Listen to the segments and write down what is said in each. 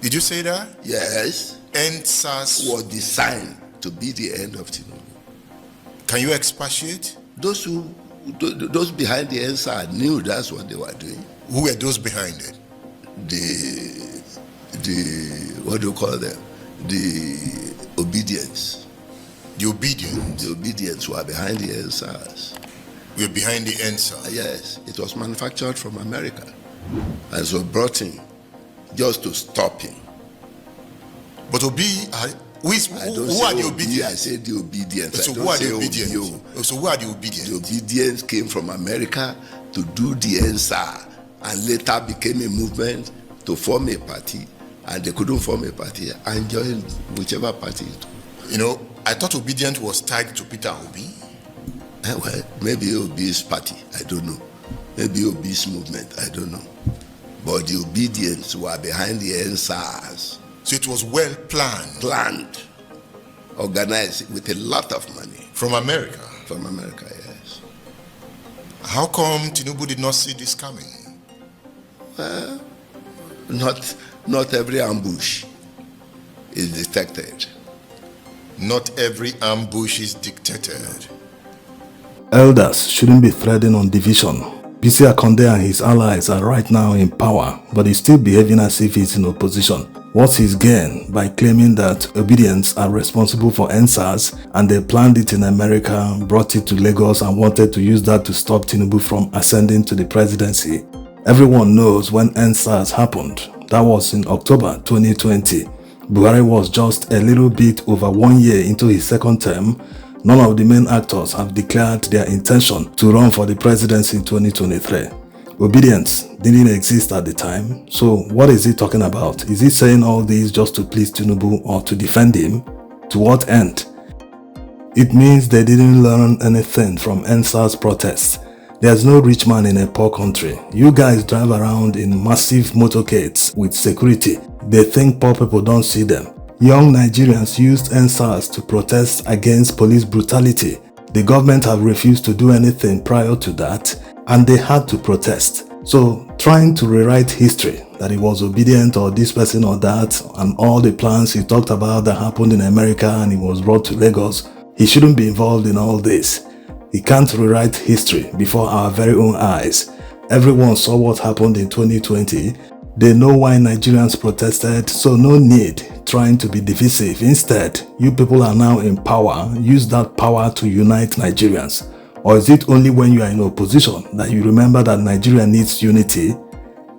Did you say that? Yes. Endsars Was designed to be the end of Tinubu. Can you expatiate? Those behind the Endsars knew that's what they were doing. Who were those behind it? The what do you call them? The Obidients. The Obidients? The Obidients were behind the Endsars. We're behind the Endsars? Yes, it was manufactured from America and so brought in just to stop him. But who are the Obidients? I said the Obidients. So who are the Obidients? So who are the Obidients? The Obidients came from America to do the Endsars and later became a movement to form a party, and they couldn't form a party and join whichever party. You know, I thought Obidient was tied to Peter Obi. Well, maybe Obi's party, I don't know. Maybe Obi's movement, I don't know. But the Obidients were behind the Endsars. So it was well planned. Planned, organized with a lot of money. From America? From America, yes. How come Tinubu did not see this coming? Well, not every ambush is detected. Not every ambush is dictated. Elders shouldn't be threading on division. Bisi Akande and his allies are right now in power, but he's still behaving as if he's in opposition. What's his gain by claiming that Obidients are responsible for Endsars and they planned it in America, brought it to Lagos and wanted to use that to stop Tinubu from ascending to the presidency? Everyone knows when Endsars happened. That was in October 2020. Buhari was just a little bit over 1 year into his second term. None of the main actors have declared their intention to run for the presidency in 2023. Obedience didn't exist at the time, so what is he talking about? Is he saying all this just to please Tinubu or to defend him? To what end? It means they didn't learn anything from Endsars protests. There's no rich man in a poor country. You guys drive around in massive motorcades with security. They think poor people don't see them. Young Nigerians used Endsars to protest against police brutality. The government have refused to do anything prior to that, and they had to protest. So, trying to rewrite history, that he was obedient or this person or that, and all the plans he talked about that happened in America and he was brought to Lagos, he shouldn't be involved in all this. He can't rewrite history before our very own eyes. Everyone saw what happened in 2020. They know why Nigerians protested, so no need trying to be divisive. Instead, you people are now in power. Use that power to unite Nigerians. Or is it only when you are in opposition that you remember that Nigeria needs unity?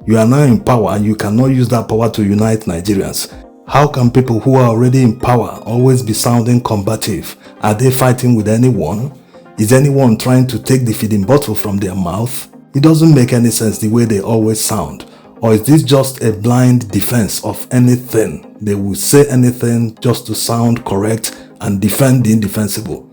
You are now in power and you cannot use that power to unite Nigerians. How can people who are already in power always be sounding combative? Are they fighting with anyone? Is anyone trying to take the feeding bottle from their mouth? It doesn't make any sense the way they always sound. Or is this just a blind defense of anything? They will say anything just to sound correct and defend the indefensible.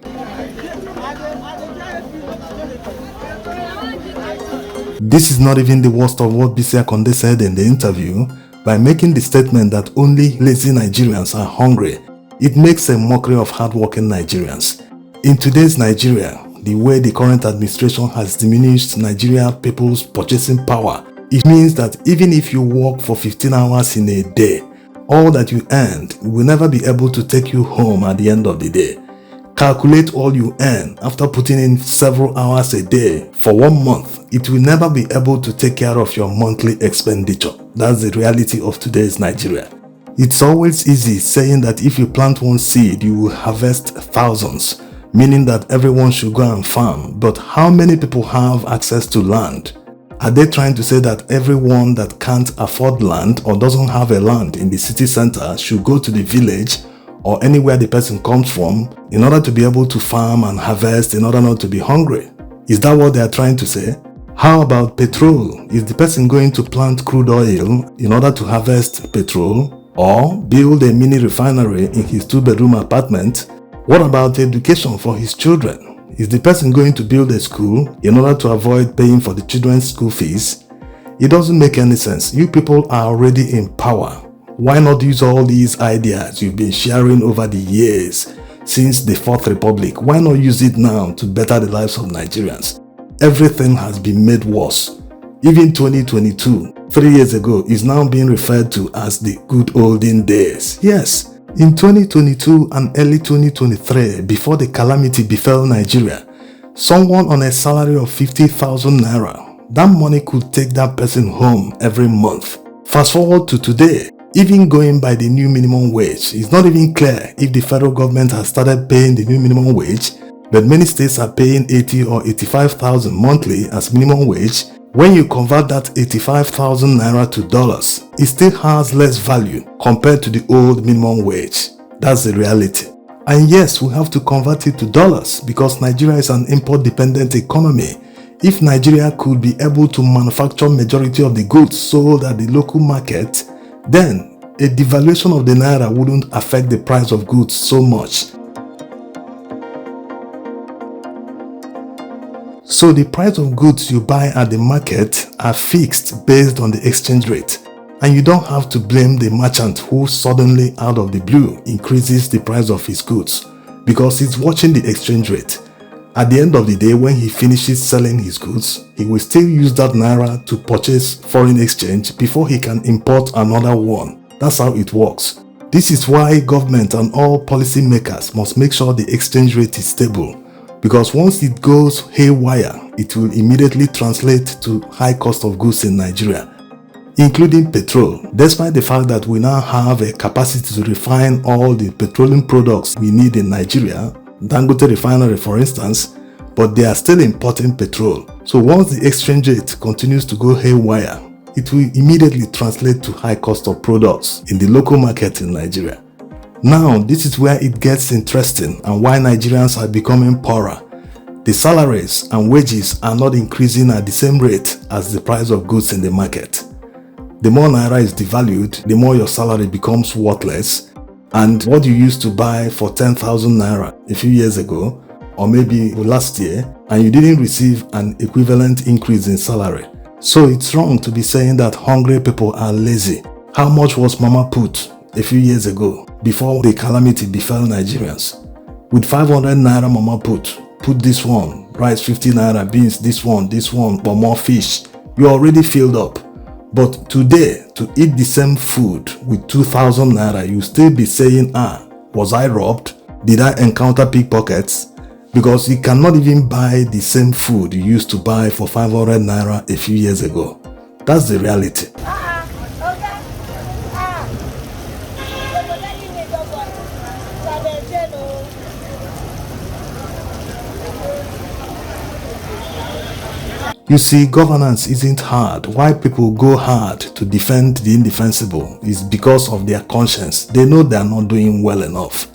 This is not even the worst of what Bisi Akande said in the interview. By making the statement that only lazy Nigerians are hungry, it makes a mockery of hardworking Nigerians. In today's Nigeria, the way the current administration has diminished Nigeria people's purchasing power, it means that even if you work for 15 hours in a day, all that you earned will never be able to take you home at the end of the day. Calculate all you earn after putting in several hours a day for 1 month. It will never be able to take care of your monthly expenditure. That's the reality of today's Nigeria. It's always easy saying that if you plant one seed, you will harvest thousands, meaning that everyone should go and farm. But how many people have access to land? Are they trying to say that everyone that can't afford land or doesn't have a land in the city center should go to the village or anywhere the person comes from in order to be able to farm and harvest in order not to be hungry? Is that what they are trying to say? How about petrol? Is the person going to plant crude oil in order to harvest petrol or build a mini refinery in his 2-bedroom apartment? What about education for his children? Is the person going to build a school in order to avoid paying for the children's school fees? It doesn't make any sense. You people are already in power. Why not use all these ideas you've been sharing over the years since the 4th Republic? Why not use it now to better the lives of Nigerians? Everything has been made worse. Even 2022, 3 years ago is now being referred to as the good olden days. Yes, in 2022 and early 2023, before the calamity befell Nigeria, someone on a salary of 50,000 naira, that money could take that person home every month. Fast forward to today, even going by the new minimum wage, it's not even clear if the federal government has started paying the new minimum wage, but many states are paying 80 or 85,000 monthly as minimum wage. When you convert that 85,000 naira to dollars, it still has less value compared to the old minimum wage. That's the reality. And yes, we have to convert it to dollars because Nigeria is an import-dependent economy. If Nigeria could be able to manufacture majority of the goods sold at the local market, then a devaluation of the naira wouldn't affect the price of goods so much. So the price of goods you buy at the market are fixed based on the exchange rate, and you don't have to blame the merchant who suddenly out of the blue increases the price of his goods because he's watching the exchange rate. At the end of the day, when he finishes selling his goods, he will still use that naira to purchase foreign exchange before he can import another one. That's how it works. This is why government and all policy makers must make sure the exchange rate is stable, because once it goes haywire, it will immediately translate to high cost of goods in Nigeria, including petrol. Despite the fact that we now have a capacity to refine all the petroleum products we need in Nigeria, Dangote refinery for instance, but they are still importing petrol. So once the exchange rate continues to go haywire, it will immediately translate to high cost of products in the local market in Nigeria. Now, this is where it gets interesting and why Nigerians are becoming poorer. The salaries and wages are not increasing at the same rate as the price of goods in the market. The more naira is devalued, the more your salary becomes worthless, and what you used to buy for 10,000 naira a few years ago, or maybe last year, and you didn't receive an equivalent increase in salary. So it's wrong to be saying that hungry people are lazy. How much was Mama put a few years ago before the calamity befell Nigerians? With 500 naira Mama put this one, rice 50 naira, beans this one, but more fish, you're already filled up. But today, to eat the same food with 2,000 naira, you still be saying, was I robbed? Did I encounter pickpockets? Because you cannot even buy the same food you used to buy for 500 naira a few years ago. That's the reality. You see, governance isn't hard. Why people go hard to defend the indefensible is because of their conscience. They know they are not doing well enough.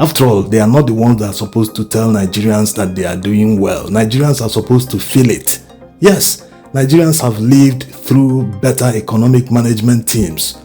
After all, they are not the ones that are supposed to tell Nigerians that they are doing well. Nigerians are supposed to feel it. Yes, Nigerians have lived through better economic management teams.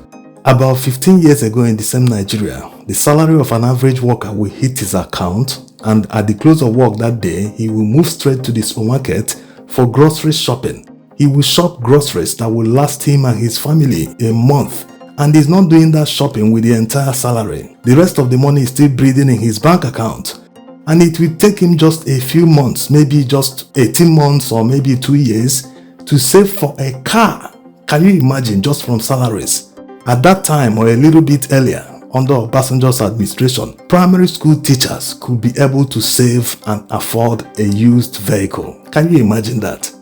About 15 years ago in the same Nigeria, the salary of an average worker will hit his account, and at the close of work that day, he will move straight to the supermarket for grocery shopping. He will shop groceries that will last him and his family a month, and he's not doing that shopping with the entire salary. The rest of the money is still breathing in his bank account, and it will take him just a few months, maybe just 18 months or maybe 2 years to save for a car. Can you imagine, just from salaries? At that time or a little bit earlier, under Obasanjo's administration, primary school teachers could be able to save and afford a used vehicle. Can you imagine that?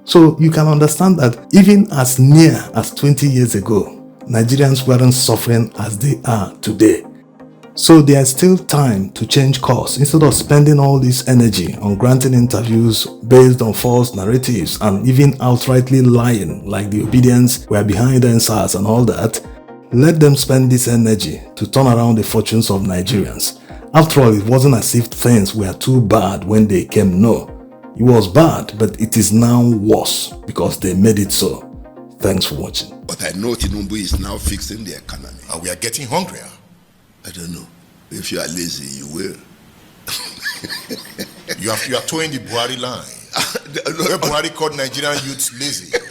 So you can understand that even as near as 20 years ago, Nigerians weren't suffering as they are today. So there's still time to change course. Instead of spending all this energy on granting interviews based on false narratives and even outrightly lying like the Obidients were behind Endsars and all that, let them spend this energy to turn around the fortunes of Nigerians. After all, it wasn't as if things were too bad when they came. No, it was bad, but it is now worse because they made it so. Thanks for watching. But I know Tinubu is now fixing the economy. And we are getting hungrier. I don't know. If you are lazy, you will. You are towing the Buhari line. Where Buhari called Nigerian youths lazy.